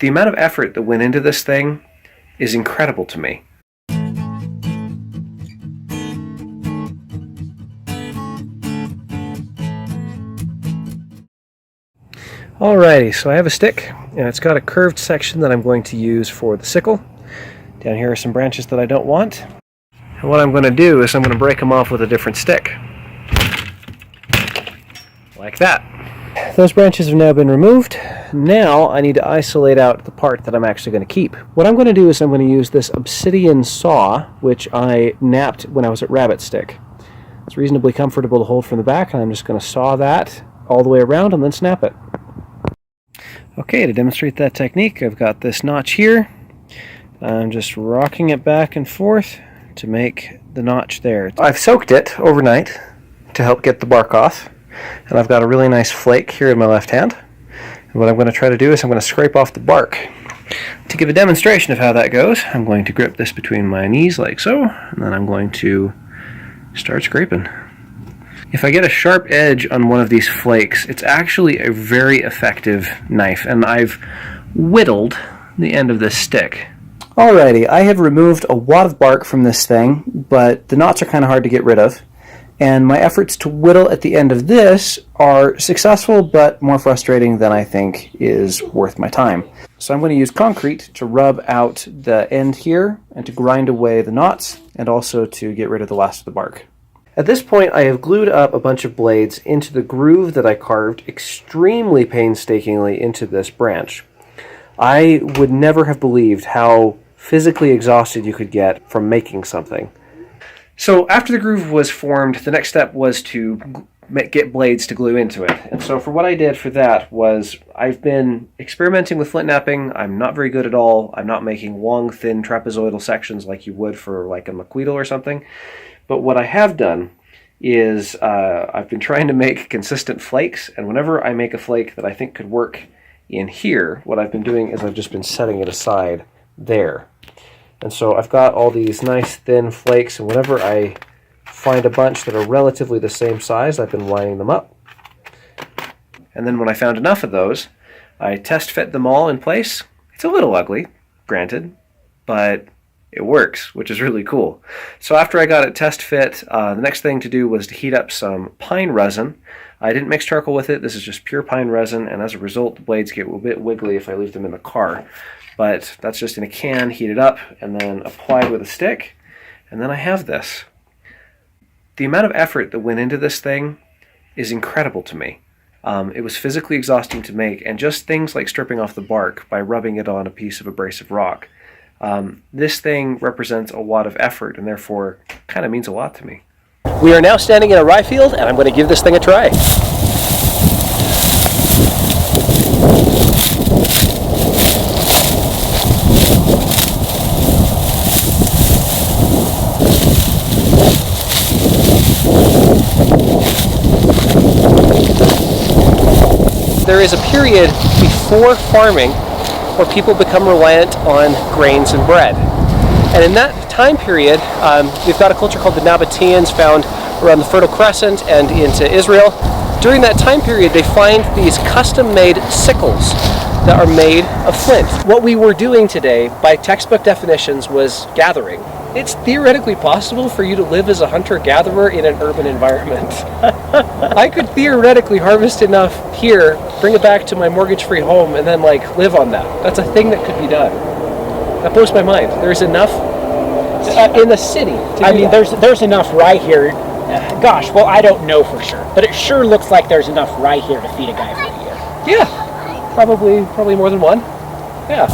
The amount of effort that went into this thing is incredible to me. Alrighty, so I have a stick, and it's got a curved section that I'm going to use for the sickle. Down here are some branches that I don't want. And what I'm going to do is I'm going to break them off with a different stick. Like that. Those branches have now been removed. Now I need to isolate out the part that I'm actually going to keep. What I'm going to do is I'm going to use this obsidian saw, which I napped when I was at Rabbit Stick. It's reasonably comfortable to hold from the back, and I'm just going to saw that all the way around and then snap it. Okay, to demonstrate that technique, I've got this notch here. I'm just rocking it back and forth to make the notch there. I've soaked it overnight to help get the bark off, and I've got a really nice flake here in my left hand. And what I'm going to try to do is I'm going to scrape off the bark. To give a demonstration of how that goes, I'm going to grip this between my knees like so, and then I'm going to start scraping. If I get a sharp edge on one of these flakes, it's actually a very effective knife, and I've whittled the end of this stick. Alrighty, I have removed a wad of bark from this thing, but the knots are kind of hard to get rid of, and my efforts to whittle at the end of this are successful, but more frustrating than I think is worth my time. So I'm going to use concrete to rub out the end here, and to grind away the knots, and also to get rid of the last of the bark. At this point, I have glued up a bunch of blades into the groove that I carved extremely painstakingly into this branch. I would never have believed how physically exhausted you could get from making something. So after the groove was formed, the next step was to get blades to glue into it. And so for what I did for that was, I've been experimenting with flint knapping. I'm not very good at all. I'm not making long, thin trapezoidal sections like you would for like a McQueedle or something. But what I have done is I've been trying to make consistent flakes, and whenever I make a flake that I think could work in here, what I've been doing is I've just been setting it aside there. And so I've got all these nice thin flakes, and whenever I find a bunch that are relatively the same size, I've been lining them up. And then when I found enough of those, I test fit them all in place. It's a little ugly, granted, but it works, which is really cool. So after I got it test fit, the next thing to do was to heat up some pine resin. I didn't mix charcoal with it. This is just pure pine resin, and as a result, the blades get a bit wiggly if I leave them in the car. But that's just in a can, heated up, and then applied with a stick, and then I have this. The amount of effort that went into this thing is incredible to me. It was physically exhausting to make, and just things like stripping off the bark by rubbing it on a piece of abrasive rock. This thing represents a lot of effort, and therefore kind of means a lot to me. We are now standing in a rye field, and I'm going to give this thing a try. There is a period before farming where people become reliant on grains and bread. And in that time period, we've got a culture called the Nabateans found around the Fertile Crescent and into Israel. During that time period, they find these custom-made sickles that are made of flint. What we were doing today, by textbook definitions, was gathering. It's theoretically possible for you to live as a hunter-gatherer in an urban environment. I could theoretically harvest enough here, bring it back to my mortgage-free home, and then live on that. That's a thing that could be done. That blows my mind. There's enough in the city. I mean, there's enough rye here. Gosh, well, I don't know for sure, but it sure looks like there's enough rye here to feed a guy for a year. Yeah, probably more than one. Yeah.